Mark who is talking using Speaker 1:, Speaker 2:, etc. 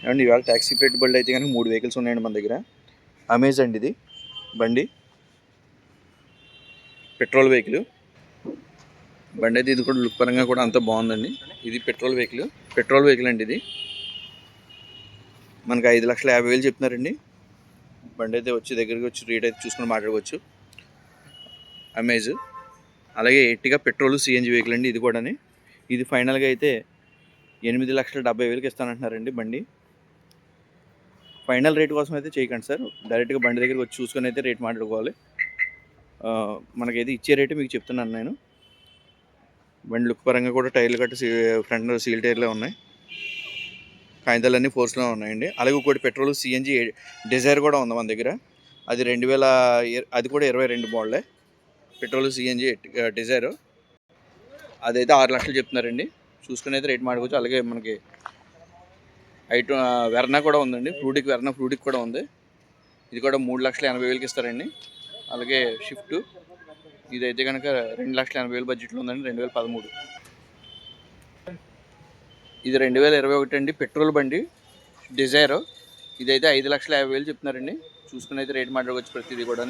Speaker 1: And ఇవాళ taxi పెట్టుబడులు అయితే కనుక 3 వెహికల్స్ ఉన్నాయండి మన దగ్గర. అమేజ్ అండి ఇది బండి, పెట్రోల్ వెహికల్ బండి అయితే ఇది కూడా లుక్ పరంగా కూడా అంత బాగుందండి. ఇది పెట్రోల్ వెహికల్ అండి. ఇది మనకి 5,50,000 చెప్తున్నారండి. బండి అయితే వచ్చి దగ్గరికి వచ్చి రేట్ అయితే చూసుకొని మాట్లాడుకోవచ్చు. అమేజ్ అలాగే ఎర్టిగా పెట్రోల్ సిఎన్జి వెహికల్ అండి ఇది కూడా. ఇది ఫైనల్గా అయితే 8,70,000కి ఇస్తానంటున్నారండి బండి. ఫైనల్ రేట్ కోసం అయితే చేయకండి సార్, డైరెక్ట్గా బండి దగ్గరికి వచ్చి చూసుకొని అయితే రేట్ మాట్లాడుకోవాలి. మనకైతే ఇచ్చే రేటు మీకు చెప్తున్నాను నేను. బండి లుక్ పరంగా కూడా టైర్లు కట్టి ఫ్రంట్ సీల్ టైర్లే ఉన్నాయి, కాగితాలన్నీ ఫోర్స్లో ఉన్నాయండి. అలాగే ఇంకోటి పెట్రోల్ సిఎన్జి డిజైర్ కూడా ఉంది మన దగ్గర. అది 2000, అది కూడా 22 మోడలే పెట్రోల్ సిఎన్జి డిజైర్. అదైతే 6 లక్షలు చెప్తున్నారండి. చూసుకుని అయితే రేట్ మాట్లాడుకోవచ్చు. అలాగే మనకి వెర్నా కూడా ఉందండి, ఫ్రూటిక్ కూడా ఉంది. ఇది కూడా 3,80,000కి ఇస్తారండి. అలాగే షిఫ్ట్ ఇదైతే కనుక 2,80,000 బడ్జెట్లో ఉందండి, 2013. ఇది 2021 అండి, పెట్రోల్ బండి డిజైర్. ఇదైతే 5,50,000 చెప్తున్నారండి. చూసుకుని అయితే రేట్ మాట్లాడుకోవచ్చు ప్రతిదీ కూడా.